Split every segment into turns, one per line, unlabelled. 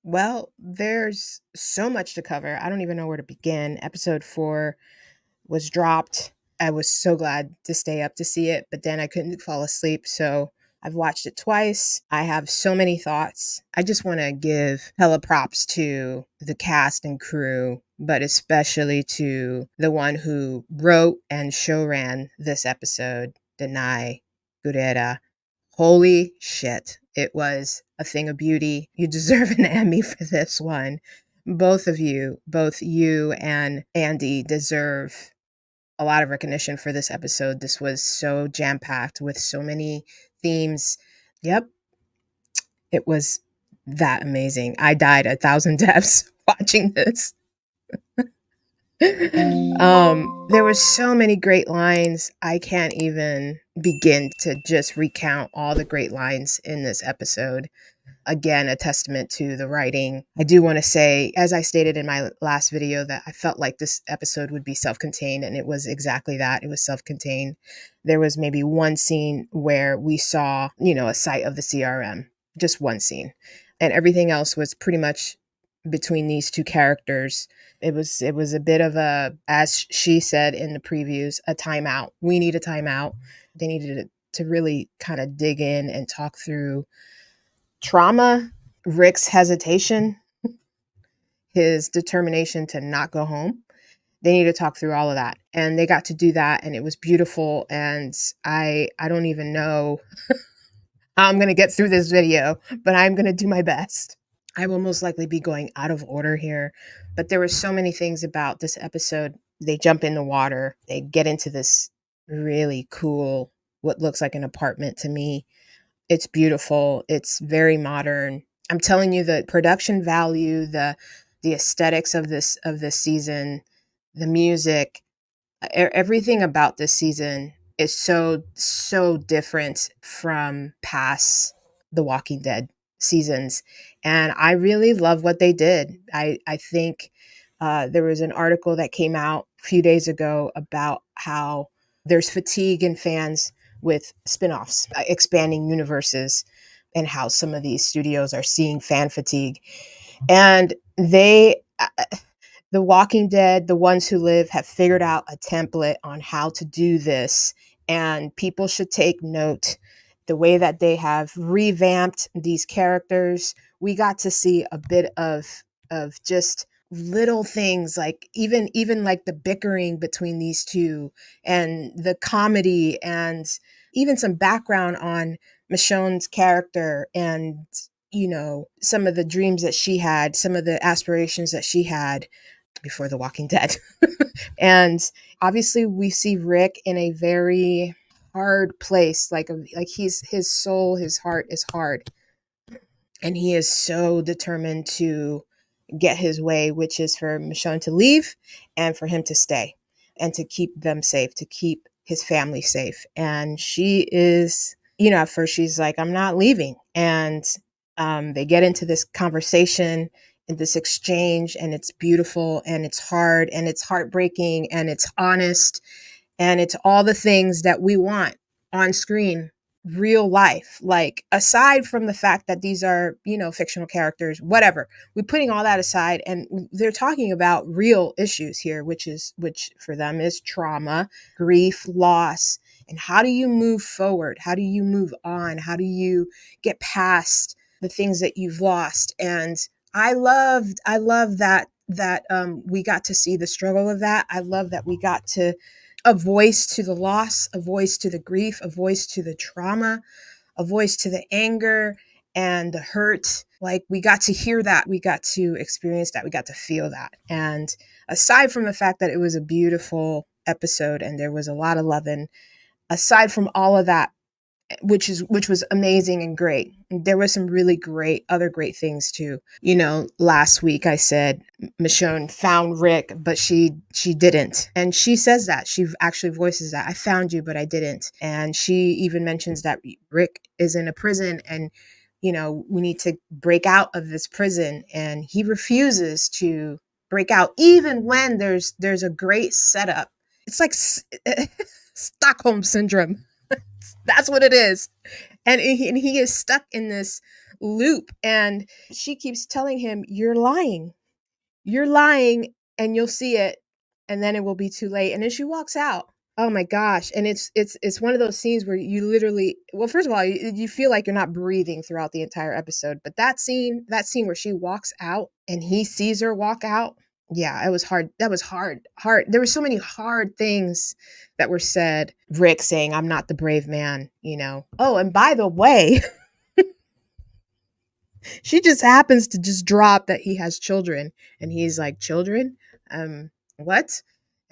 Well, there's so much to cover. I don't even know where to begin. Episode 4 was dropped. I was so glad to stay up to see it, but then I couldn't fall asleep. So I've watched it twice. I have so many thoughts. I just want to give hella props to the cast and crew, but especially to the one who wrote and show ran this episode, Danai and. Holy shit. It was a thing of beauty. You deserve an Emmy for this one. Both you and Andy deserve a lot of recognition for this episode. This was so jam packed with so many themes. Yep, it was that amazing. I died a thousand deaths watching this. There were so many great lines. I can't even begin to just recount all the great lines in this episode. Again, a testament to the writing. I do want to say, as I stated in my last video, that I felt like this episode would be self-contained, and it was exactly that. It was self-contained. There was maybe one scene where we saw, a sight of the CRM, just one scene, and everything else was pretty much between these two characters. It was a bit of a, as she said in the previews, a timeout. We need a timeout. They needed to really kind of dig in and talk through trauma, Rick's hesitation, his determination to not go home. They need to talk through all of that. And they got to do that, and it was beautiful. And I don't even know how I'm going to get through this video, but I'm going to do my best. I will most likely be going out of order here, but there were so many things about this episode. They jump in the water, they get into this really cool, what looks like an apartment to me. It's beautiful. It's very modern. I'm telling you, the production value, the aesthetics of this season, the music, everything about this season is so different from past The Walking Dead seasons, and I really love what they did. I think there was an article that came out a few days ago about how there's fatigue in fans with spin-offs, expanding universes, and how some of these studios are seeing fan fatigue, and the Walking Dead, the ones who live, have figured out a template on how to do this, and people should take note. The way that they have revamped these characters, we got to see a bit of just little things, like even like the bickering between these two, and the comedy, and even some background on Michonne's character, and some of the dreams that she had, some of the aspirations that she had before The Walking Dead. And obviously we see Rick in a very hard place, like his soul, his heart is hard, and he is so determined to get his way, which is for Michonne to leave and for him to stay and to keep them safe, to keep his family safe. And she is, at first she's like, I'm not leaving. And they get into this conversation and this exchange, and it's beautiful, and it's hard, and it's heartbreaking, and it's honest, and it's all the things that we want on screen, real life. Like, aside from the fact that these are, fictional characters, whatever, we're putting all that aside, and they're talking about real issues here, which for them is trauma, grief, loss. And how do you move forward? How do you move on? How do you get past the things that you've lost? And I love that we got to see the struggle of that. I love that we got to a voice to the loss, a voice to the grief, a voice to the trauma, a voice to the anger and the hurt. Like, we got to hear that, we got to experience that, we got to feel that. And aside from the fact that it was a beautiful episode and there was a lot of loving, aside from all of that, which was amazing and great, there were some really great things too. Last week I said Michonne found Rick, but she didn't, and she says that, she actually voices that, I found you but I didn't. And she even mentions that Rick is in a prison, and we need to break out of this prison, and he refuses to break out even when there's a great setup. It's like Stockholm syndrome. That's what it is. And he is stuck in this loop. And she keeps telling him, you're lying. You're lying, and you'll see it, and then it will be too late. And then she walks out. Oh my gosh. And it's one of those scenes where you literally, well, first of all, you feel like you're not breathing throughout the entire episode. But that scene where she walks out and he sees her walk out, yeah, it was hard. That was hard. There were so many hard things that were said. Rick saying, I'm not the brave man, you know. Oh, and by the way, she just happens to just drop that he has children. And he's like, children? What?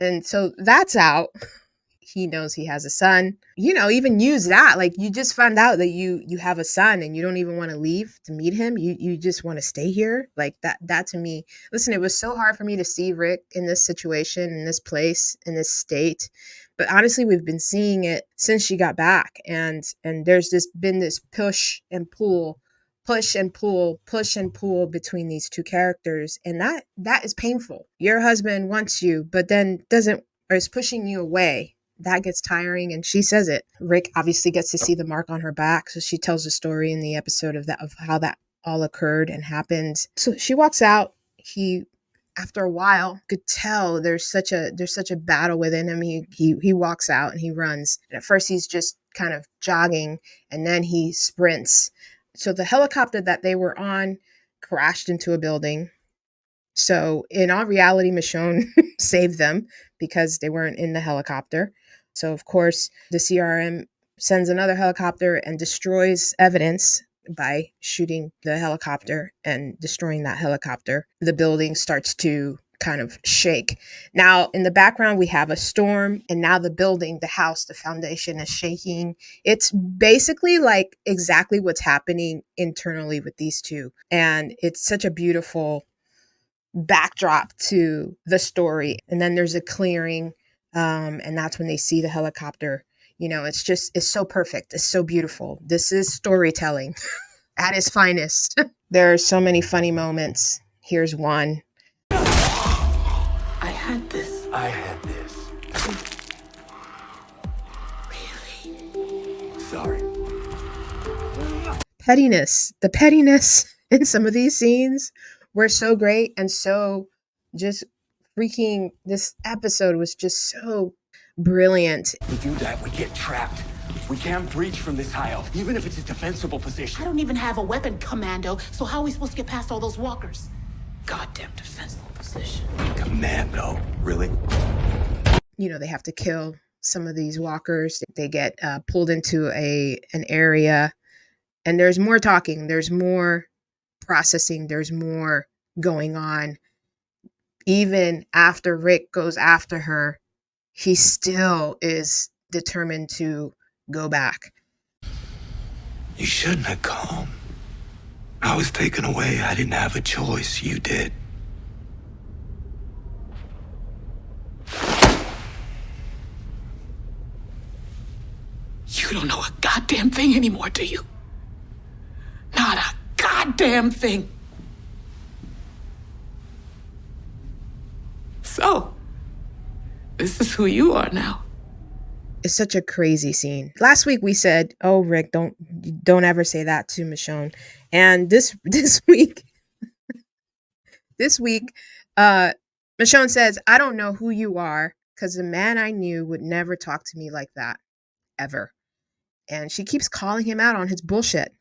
And so that's out. He knows he has a son. You know, even use that. Like, you just found out that you have a son and you don't even want to leave to meet him. You just want to stay here. Like, that to me. Listen, it was so hard for me to see Rick in this situation, in this place, in this state. But honestly, we've been seeing it since she got back, and there's been this push and pull between these two characters, and that is painful. Your husband wants you, but then doesn't, or is pushing you away. That gets tiring, and she says it. Rick obviously gets to see the mark on her back, so she tells a story in the episode of how that all occurred and happened. So she walks out. He, after a while, could tell there's such a battle within him. He walks out and he runs. And at first he's just kind of jogging, and then he sprints. So the helicopter that they were on crashed into a building. So in all reality, Michonne saved them because they weren't in the helicopter. So of course, the CRM sends another helicopter and destroys evidence by shooting the helicopter and destroying that helicopter. The building starts to kind of shake. Now, in the background, we have a storm, and now the building, the house, the foundation is shaking. It's basically like exactly what's happening internally with these two. And it's such a beautiful backdrop to the story. And then there's a clearing, and that's when they see the helicopter. You know, it's so perfect. It's so beautiful. This is storytelling at its finest. There are so many funny moments. Here's one.
I had this. Really? Sorry.
The pettiness in some of these scenes were so great, and so just freaking, this episode was just so brilliant.
We do that, we get trapped. We can't breach from this aisle, even if it's a defensible position.
I don't even have a weapon, Commando, so how are we supposed to get past all those walkers? Goddamn defensible position.
Commando? Really?
You know, they have to kill some of these walkers. They get pulled into an area, and there's more talking, there's more processing, there's more going on. Even after Rick goes after her, he still is determined to go back.
You shouldn't have come. I was taken away. I didn't have a choice. You did.
You don't know a goddamn thing anymore, do you? Not a goddamn thing. So, this is who you are now.
It's such a crazy scene. Last week we said, "Oh, Rick, don't ever say that to Michonne." And this week, Michonne says, "I don't know who you are, because the man I knew would never talk to me like that, ever." And she keeps calling him out on his bullshit.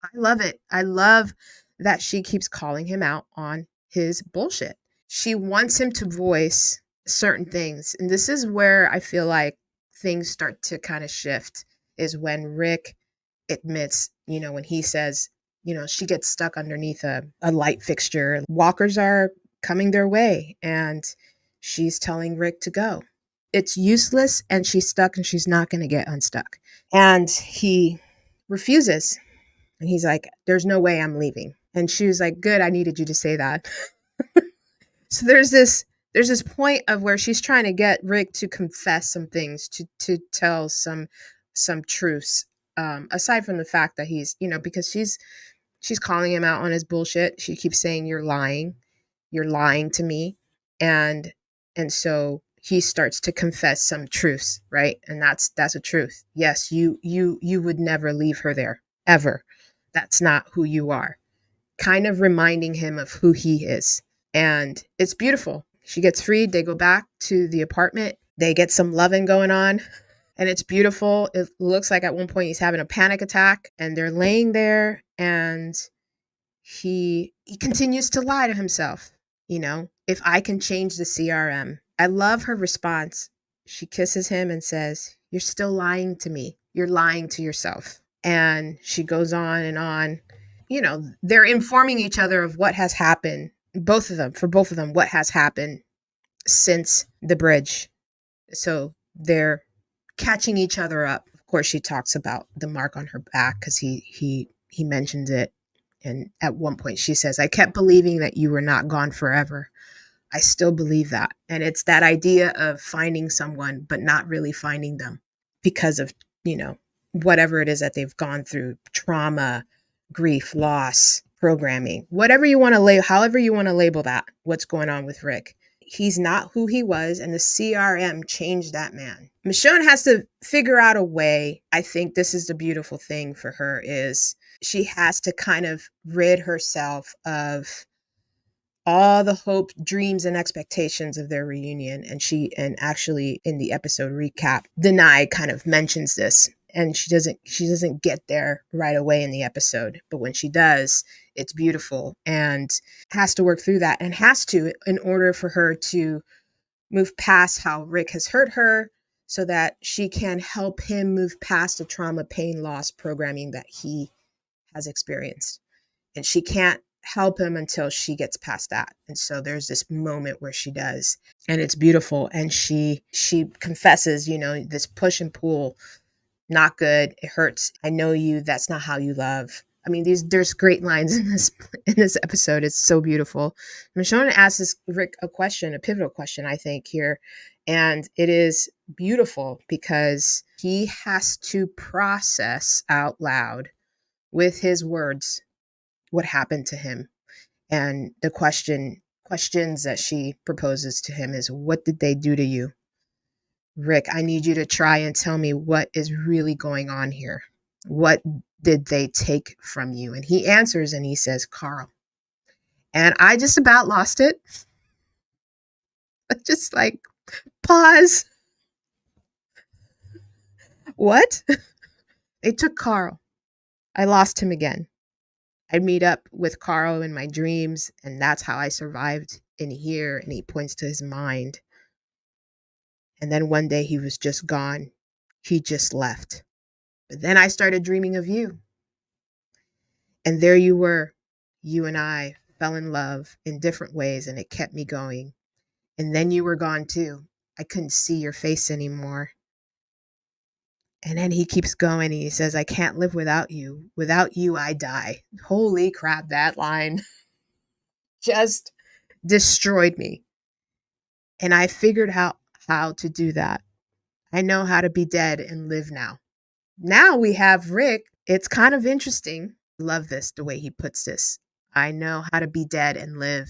I love it. I love that she keeps calling him out on his bullshit. She wants him to voice certain things. And this is where I feel like things start to kind of shift, is when Rick admits, you know, when he says, you know, she gets stuck underneath a light fixture. Walkers are coming their way, and she's telling Rick to go. It's useless, and she's stuck, and she's not going to get unstuck. And he refuses. And he's like, there's no way I'm leaving. And she was like, good, I needed you to say that. So there's this point of where she's trying to get Rick to confess some things, to tell some truths, aside from the fact that he's, you know, because she's calling him out on his bullshit. She keeps saying, you're lying to me. And so he starts to confess some truths, right? And that's a truth. Yes, you would never leave her there, ever. That's not who you are. Kind of reminding him of who he is. And it's beautiful. She gets freed. They go back to the apartment. They get some loving going on. And it's beautiful. It looks like at one point he's having a panic attack and they're laying there and he continues to lie to himself. If I can change the CRM. I love her response. She kisses him and says, "You're still lying to me. You're lying to yourself." And she goes on and on. They're informing each other of what has happened, for both of them, what has happened since the bridge. So they're catching each other up. Of course, she talks about the mark on her back because he mentions it. And at one point she says, "I kept believing that you were not gone forever. I still believe that." And it's that idea of finding someone, but not really finding them because of, whatever it is that they've gone through, trauma, grief, loss, programming, whatever you want to label, however you want to label that, what's going on with Rick. He's not who he was, and the CRM changed that man. Michonne has to figure out a way. I think this is the beautiful thing for her is she has to kind of rid herself of all the hope, dreams, and expectations of their reunion. And actually in the episode recap, Danai kind of mentions this. And she doesn't get there right away in the episode. But when she does, it's beautiful and has to work through that and has to in order for her to move past how Rick has hurt her so that she can help him move past the trauma, pain, loss programming that he has experienced. And she can't help him until she gets past that. And so there's this moment where she does, and it's beautiful. And she confesses, this push and pull, not good. It hurts. I know you. That's not how you love. I mean, there's great lines in this episode. It's so beautiful. Michonne asks Rick a pivotal question, I think, here. And it is beautiful because he has to process out loud with his words what happened to him. And the questions that she proposes to him is, what did they do to you? Rick, I need you to try and tell me what is really going on here. What did they take from you? And he answers and he says, Carl. And I just about lost it. Just like, pause. What? They took Carl. I lost him again. I'd meet up with Carl in my dreams, and that's how I survived in here. And he points to his mind. And then one day he was just gone. He just left. But then I started dreaming of you. And there you were. You and I fell in love in different ways, and it kept me going. And then you were gone too. I couldn't see your face anymore. And then he keeps going. And he says, I can't live without you. Without you, I die. Holy crap, that line just destroyed me. And I figured out how to do that. I know how to be dead and live now. Now we have Rick. It's kind of interesting. Love this, the way he puts this. I know how to be dead and live.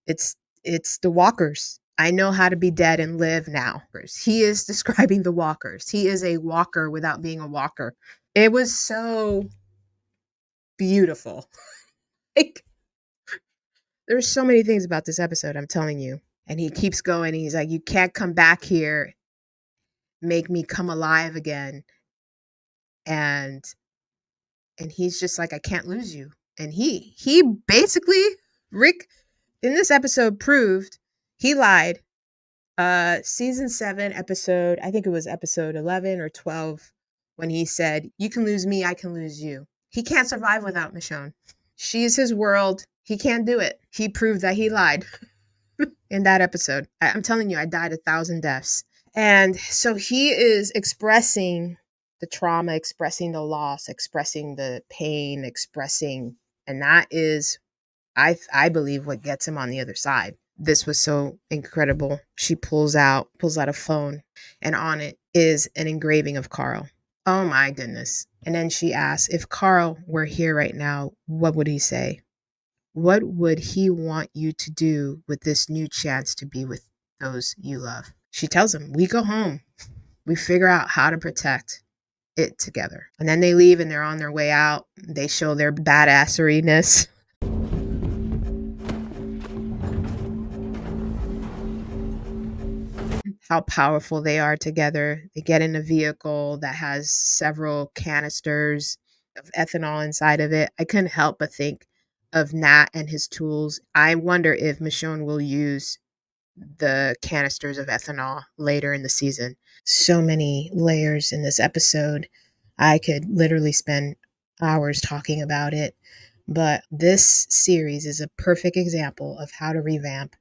It's the walkers. I know how to be dead and live now. He is describing the walkers. He is a walker without being a walker. It was so beautiful. Like, there's so many things about this episode, I'm telling you. And he keeps going. He's like, you can't come back here, make me come alive again. And he's just like, I can't lose you. And he basically, Rick in this episode proved he lied. Season 7 episode, I think it was episode 11 or 12, when he said, you can lose me, I can lose you. He can't survive without Michonne. She's his world. He can't do it. He proved that he lied in that episode. I'm telling you, I died 1,000 deaths. And so he is expressing the trauma, expressing the loss, expressing the pain, and that is, I believe, what gets him on the other side. This was so incredible. She pulls out a phone, and on it is an engraving of Carl. Oh my goodness. And then she asks, if Carl were here right now, what would he say? What would he want you to do with this new chance to be with those you love? She tells him, we go home. We figure out how to protect. it together. And then they leave and they're on their way out. They show their badasseriness. How powerful they are together. They get in a vehicle that has several canisters of ethanol inside of it. I couldn't help but think of Nat and his tools. I wonder if Michonne will use the canisters of ethanol later in the season. So many layers in this episode. I could literally spend hours talking about it. But this series is a perfect example of how to revamp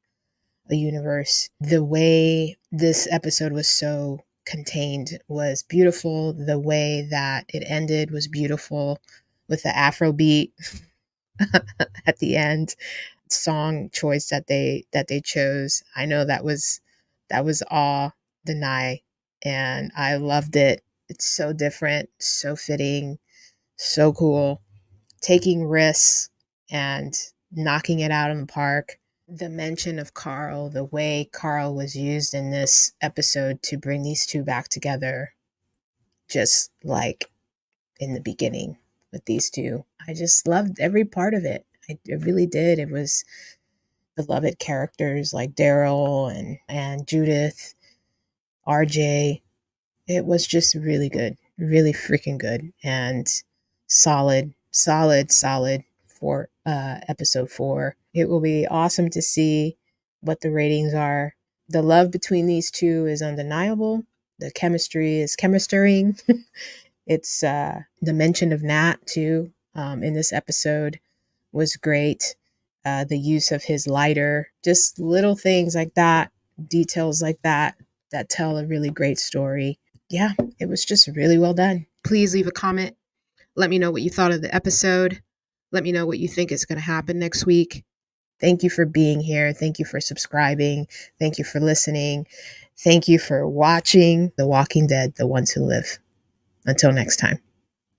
a universe. The way this episode was so contained was beautiful. The way that it ended was beautiful with the Afro beat at the end. Song choice that they chose. I know that was all Danai, and I loved it. It's so different, so fitting, so cool. Taking risks and knocking it out in the park. The mention of Carl, the way Carl was used in this episode to bring these two back together, just like in the beginning with these two. I just loved every part of it. I really did. It was beloved characters like Daryl and Judith, RJ. It was just really good, really freaking good, and solid, solid, solid for episode 4. It will be awesome to see what the ratings are. The love between these two is undeniable. The chemistry is chemistering. It's the mention of Nat too in this episode was great. The use of his lighter, just little things like that, details like that, that tell a really great story. Yeah, it was just really well done. Please leave a comment. Let me know what you thought of the episode. Let me know what you think is going to happen next week. Thank you for being here. Thank you for subscribing. Thank you for listening. Thank you for watching The Walking Dead, The Ones Who Live. Until next time.